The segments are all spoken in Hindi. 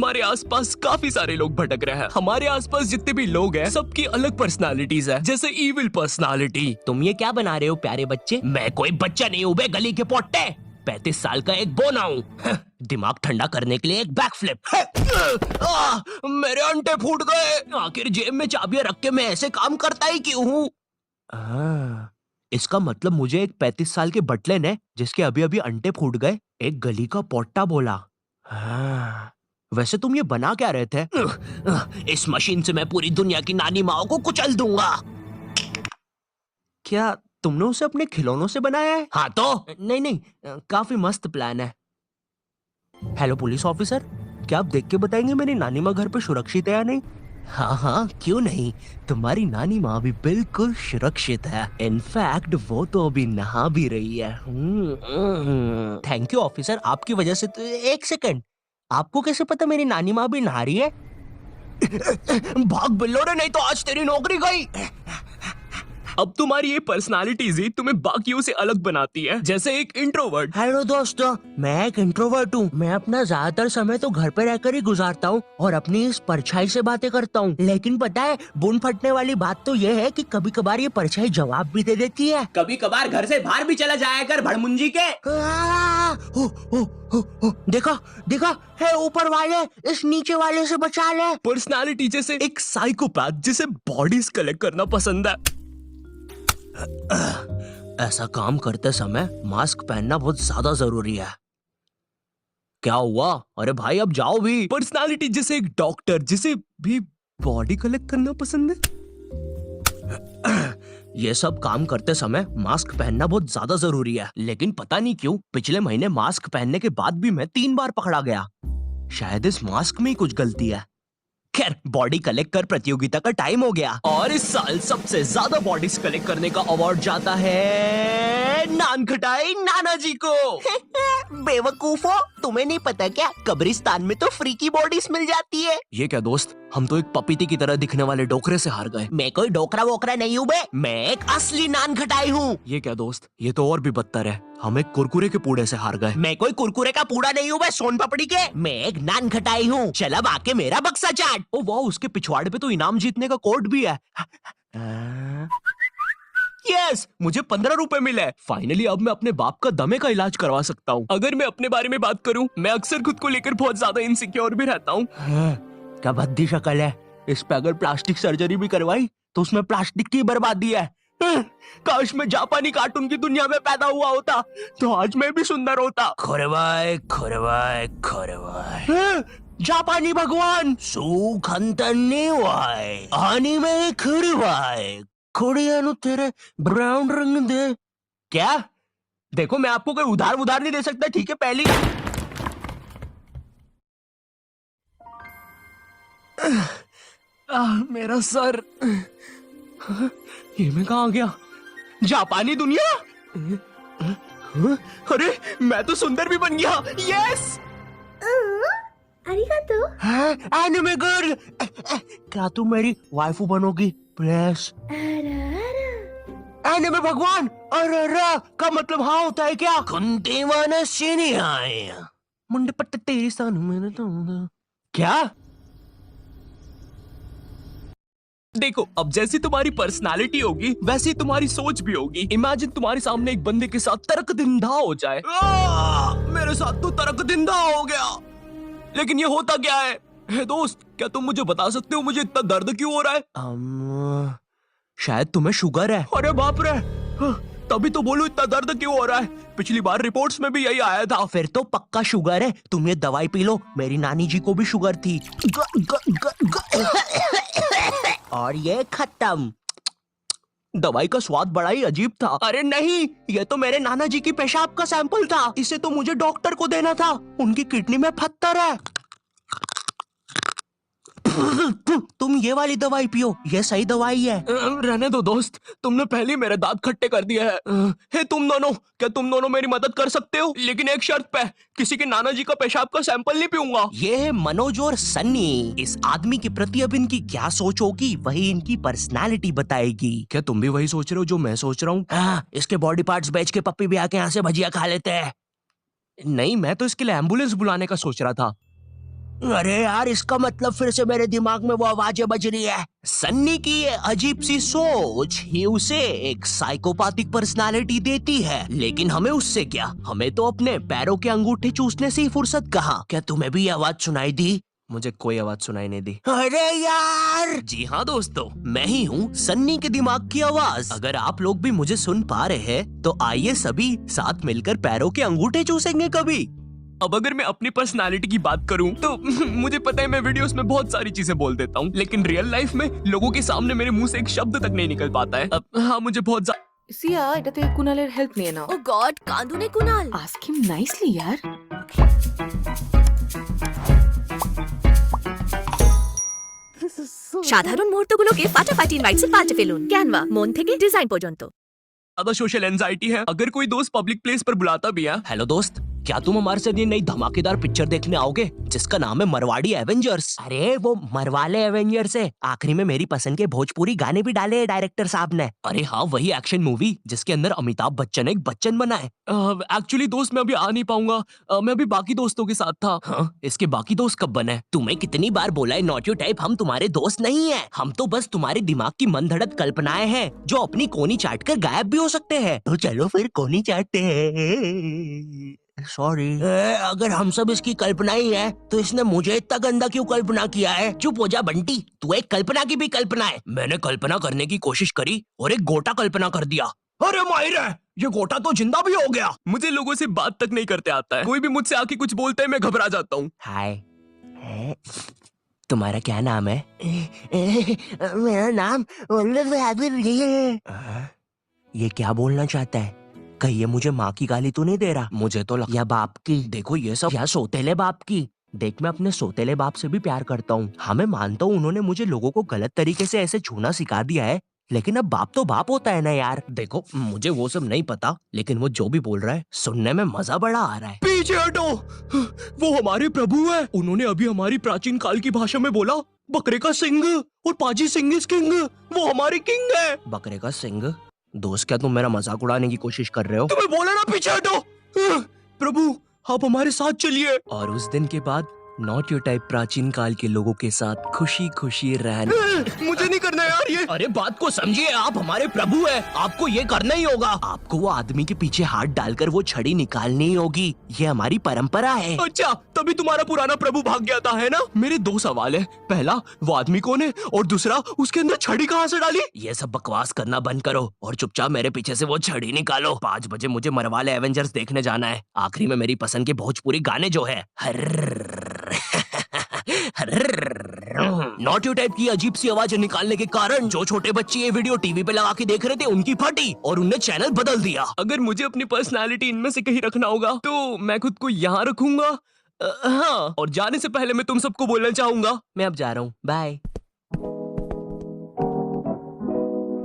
हमारे आसपास काफी सारे लोग भटक रहे हैं। हमारे आसपास जितने भी लोग हैं, सबकी अलग पर्सनालिटीज है, जैसे इविल पर्सनालिटी। तुम ये क्या बना रहे हो प्यारे बच्चे? मैं कोई बच्चा नहीं हूँ बे, गली के पोट्टे। 35 साल का एक बोना हूँ। दिमाग ठंडा करने के लिए एक बैक फ्लिप। मेरे अंटे फूट गए। आखिर जेब में चाबियां रख के मैं ऐसे काम करता ही क्यों हूँ? इसका मतलब मुझे एक 35 साल के बटले ने, जिसके अभी अभी अंटे फूट गए, एक गली का पोट्टा बोला। वैसे तुम ये बना क्या रहे थे? इस मशीन से मैं पूरी दुनिया की नानी माओ को कुचल दूंगा। क्या तुमने उसे अपने खिलौनों से बनाया है? हाँ तो नहीं नहीं, काफी मस्त प्लान है। हेलो पुलिस ऑफिसर, क्या आप देख के बताएंगे मेरी नानी माँ घर पे सुरक्षित है या नहीं? हाँ हाँ, क्यों नहीं, तुम्हारी नानी माँ भी बिल्कुल सुरक्षित है। इनफैक्ट वो तो अभी नहा भी रही है। थैंक यू ऑफिसर, आपकी वजह से तो। एक सेकंड, आपको कैसे पता मेरी नानी माँ भी नहा रही है? भाग बिल्लो रे, नहीं तो आज तेरी नौकरी गई। अब तुम्हारी ये पर्सनालिटीज ही तुम्हें बाकियों से अलग बनाती है, जैसे एक इंट्रोवर्ट। हेलो दोस्तों, मैं एक इंट्रोवर्ट हूँ। मैं अपना ज्यादातर समय तो घर पे रहकर ही गुजारता हूँ और अपनी इस परछाई से बातें करता हूँ। लेकिन पता है, बुन फटने वाली बात तो ये है कि कभी कभार ये परछाई जवाब भी दे देती है। कभी कभार घर से बाहर भी चला जाया कर भड़मुंजी के। देखा देखा है, ऊपर वाले इस नीचे वाले से बचा ले। पर्सनालिटी जैसे एक साइकोपैथ जिसे बॉडीज कलेक्ट करना पसंद है। ऐसा काम करते समय मास्क पहनना बहुत ज्यादा जरूरी है। क्या हुआ? अरे भाई अब जाओ भी। पर्सनालिटी जैसे एक डॉक्टर जिसे भी बॉडी कलेक्ट करना पसंद है। ये सब काम करते समय मास्क पहनना बहुत ज्यादा जरूरी है, लेकिन पता नहीं क्यों पिछले महीने मास्क पहनने के बाद भी मैं 3 बार पकड़ा गया। शायद इस मास्क में ही कुछ गलती है। खैर, बॉडी कलेक्ट कर प्रतियोगिता का टाइम हो गया और इस साल सबसे ज्यादा बॉडीज कलेक्ट करने का अवार्ड जाता है नान खटाई नाना जी को। बेवकूफो, तुम्हें नहीं पता क्या, कब्रिस्तान में तो फ्री की बॉडीज मिल जाती है। ये क्या दोस्त, हम तो एक पपीती की तरह दिखने वाले डोकरे से हार गए। मैं कोई डोकरा वोकरा नहीं हूँ बे, मैं एक असली नान खटाई हूँ। ये क्या दोस्त, ये तो और भी बदतर है, हम एक कुरकुरे के पूड़े से हार गए। मैं कोई कुरकुरे का पूड़ा नहीं हूँ बे, सोन पपड़ी के। मैं एक नान खटाई हूँ। चल अब आके मेरा बक्सा चाट। ओ वाह, उसके पिछवाड़े पे तो इनाम जीतने का कोड भी है। यस, मुझे 15 रुपए मिले। फाइनली अब मैं अपने बाप का दमे का इलाज करवा सकता हूँ। अगर मैं अपने बारे में बात करूँ, मैं अक्सर खुद को लेकर बहुत ज्यादा इनसिक्योर भी रहता हूँ। क्या भद्दी शक्ल है। इस पे अगर प्लास्टिक सर्जरी भी करवाई तो उसमें प्लास्टिक की बर्बादी है। काश मैं जापानी कार्टून की दुनिया में पैदा हुआ होता तो आज मैं भी सुंदर होता। खोरवाय खोरवाय खोरवाय, जापानी भगवान सुखंतन्नीवाय आनी में खुरवाय खुड़िया नु तेरे ब्राउन रंग दे। क्या? देखो, मैं आपको कोई उधार नहीं दे सकता, ठीक है? पहली मेरा सर। ये मैं कहाँ आ गया? जापानी दुनिया? अरे मैं तो सुंदर भी बन गया। यस, अरिगातो। एनिमे गर्ल, क्या तुम मेरी वाइफू बनोगी प्लीज? एनिमे भगवान, अरे का मतलब हाँ होता है क्या? कुंती वाना सीनी आए मुंडे पट्टे तेरी सानू मैंने तो क्या? देखो, अब जैसी तुम्हारी पर्सनालिटी होगी वैसी तुम्हारी सोच भी होगी। इमेजिन तुम्हारे सामने एक बंदे के साथ तर्क दिंदा हो जाए। मेरे साथ तो तर्क दिंदा हो गया, लेकिन ये होता क्या है? हे दोस्त, क्या तुम मुझे बता सकते हो मुझे इतना दर्द क्यों हो रहा है? शायद तुम्हें शुगर है। अरे बाप रे, तभी तो बोलूं इतना दर्द क्यों हो रहा है। पिछली बार रिपोर्ट्स में भी यही आया था। फिर तो पक्का शुगर है। तुम ये दवाई पी लो, मेरी नानी जी को भी शुगर थी। और ये खत्म। दवाई का स्वाद बड़ा ही अजीब था। अरे नहीं, ये तो मेरे नाना जी की पेशाब का सैंपल था। इसे तो मुझे डॉक्टर को देना था, उनकी किडनी में पत्थर है। तुम ये वाली दवाई पियो, ये सही दवाई है। रहने दो दोस्त, तुमने पहले मेरे दांत खट्टे कर दिए हैं। हे तुम दोनों, क्या तुम दोनों मेरी मदद कर सकते हो? लेकिन एक शर्त पे, किसी के नाना जी का पेशाब का सैंपल नहीं पीऊंगा। ये है मनोज और सन्नी। इस आदमी के प्रति अब इनकी क्या सोच होगी वही इनकी पर्सनालिटी बताएगी। क्या तुम भी वही सोच रहे हो जो मैं सोच रहा हूँ? हाँ, इसके बॉडी पार्ट्स बेच के पप्पी भी आके यहाँ से भजिया खा लेते हैं। नहीं, मैं तो इसके लिए एम्बुलेंस बुलाने का सोच रहा था। अरे यार, इसका मतलब फिर से मेरे दिमाग में वो आवाजें बज रही है। सन्नी की ये अजीब सी सोच ही उसे एक साइकोपैथिक पर्सनालिटी देती है, लेकिन हमें उससे क्या, हमें तो अपने पैरों के अंगूठे चूसने से ही फुर्सत कहाँ। क्या तुम्हें भी ये आवाज सुनाई दी? मुझे कोई आवाज सुनाई नहीं दी। अरे यार! जी हाँ दोस्तों, मैं ही हूँ सन्नी के दिमाग की आवाज। अगर आप लोग भी मुझे सुन पा रहे हैं तो आइए सभी साथ मिलकर पैरों के अंगूठे चूसेंगे कभी। अब अगर मैं अपनी पर्सनालिटी की बात करूं तो मुझे पता है मैं वीडियोस में बहुत सारी चीजें बोल देता हूं, लेकिन रियल लाइफ में लोगों के सामने मेरे मुंह से एक शब्द तक नहीं निकल पाता है। अब हाँ, मुझे बहुत সিয়া, এটাতে কুনালের হেল্প নিয়ে নাও। ও গড, কাঁদুনে কুনাল। আস্ক হিম নাইসলি ইয়ার। সাধারণ মুহূর্তগুলোকে ফাটাফাটি ইনভাইটসে পাল্টে ফেলুন। ক্যানভা, মন থেকে ডিজাইন পর্যন্ত। ज्यादा सोशल एंजाइटी है। अगर कोई दोस्त पब्लिक प्लेस पर बुलाता भी है। हेलो दोस्त, क्या तुम हमारे साथ ये नई धमाकेदार पिक्चर देखने आओगे जिसका नाम है मरवाड़ी एवेंजर्स? अरे वो मरवाले एवेंजर्स है। आखिरी में मेरी पसंद के भोजपुरी गाने भी डाले हैं डायरेक्टर साहब ने। अरे हाँ, वही एक्शन मूवी जिसके अंदर अमिताभ बच्चन एक बच्चन बना है। एक्चुअली दोस्त मैं अभी आ नहीं पाऊंगा। मैं अभी बाकी दोस्तों के साथ था। हाँ, इसके बाकी दोस्त कब बने? तुम्हें कितनी बार बोला है नॉट योर टाइप, हम तुम्हारे दोस्त नहीं है। हम तो बस तुम्हारे दिमाग की मनधड़क कल्पनाएं हैं जो अपनी कोनी चाट कर गायब भी हो सकते हैं। तो चलो फिर कोनी चाटते हैं। सॉरी। अगर हम सब इसकी कल्पना ही है तो इसने मुझे इतना गंदा क्यों कल्पना किया है? चुप हो जा बंटी, तू एक कल्पना की भी कल्पना है। मैंने कल्पना करने की कोशिश करी और एक गोटा कल्पना कर दिया। अरे माहिर है, ये गोटा तो जिंदा भी हो गया। मुझे लोगों से बात तक नहीं करते आता है। कोई भी मुझसे आके कुछ बोलता है मैं घबरा जाता हूँ। हाय, तुम्हारा क्या नाम है? मेरा नाम ये क्या बोलना चाहता है? कहीं ये मुझे माँ की गाली तो नहीं दे रहा? मुझे तो या बाप की। देखो ये सब या सोतेले बाप की। देख, मैं अपने सोतेले बाप से भी प्यार करता हूँ। हाँ, मैं मानता हूँ उन्होंने मुझे लोगों को गलत तरीके से ऐसे छूना सिखा दिया है, लेकिन अब बाप तो बाप होता है ना यार। देखो, मुझे वो सब नहीं पता, लेकिन वो जो भी बोल रहा है सुनने में मजा बड़ा आ रहा है। पीछे हटो, वो हमारे प्रभु है। उन्होंने अभी हमारी प्राचीन काल की भाषा में बोला, बकरे का सिंह और पाजी सिंह इज किंग। वो हमारे किंग है। बकरे का सिंह? दोस्त, क्या तुम मेरा मजाक उड़ाने की कोशिश कर रहे हो? तुम्हें बोला ना पीछे हटो। प्रभु, आप हमारे साथ चलिए। और उस दिन के बाद नॉट योर टाइप प्राचीन काल के लोगों के साथ खुशी खुशी रहने। मुझे नहीं करना यार ये। अरे बात को समझिए, आप हमारे प्रभु हैं, आपको ये करना ही होगा। आपको वो आदमी के पीछे हाथ डालकर वो छड़ी निकालनी ही होगी। ये हमारी परंपरा है। अच्छा, तभी तुम्हारा पुराना प्रभु भाग गया था, है ना? मेरे दो सवाल है। पहला, वो आदमी कौन है? और दूसरा, उसके अंदर छड़ी कहाँ से डाली? ये सब बकवास करना बंद करो और चुपचाप मेरे पीछे से वो छड़ी निकालो। 5 बजे मुझे मरवाले एवेंजर्स देखने जाना है। आखिरी में मेरी पसंद के भोजपुरी गाने जो है नॉट योर टाइप की अजीब सी आवाजें निकालने के कारण जो छोटे बच्चे ये वीडियो टीवी पे लगा के देख रहे थे उनकी फटी और उनने चैनल बदल दिया। अगर मुझे अपनी पर्सनालिटी इनमें से कहीं रखना होगा तो मैं खुद को यहाँ रखूंगा। हाँ, और जाने से पहले मैं तुम सबको बोलना चाहूंगा, मैं अब जा रहा हूँ, bye.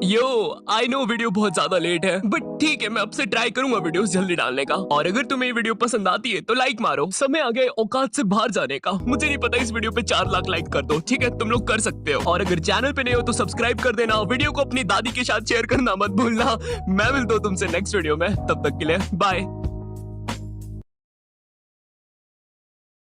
Yo, I know video बहुत ज्यादा लेट है, बट ठीक है, मैं अब से ट्राई करूंगा वीडियोस जल्दी डालने का। और अगर तुम्हें ये वीडियो पसंद आती है तो लाइक मारो। समय आ गया औकात से बाहर जाने का। मुझे नहीं पता, इस वीडियो पे 4 लाख लाइक कर दो, ठीक है? तुम लोग कर सकते हो। और अगर चैनल पे नहीं हो तो सब्सक्राइब कर देना। वीडियो को अपनी दादी के साथ शेयर करना मत भूलना। मैं मिलता हूँ तुमसे नेक्स्ट वीडियो में, तब तक के लिए बाय।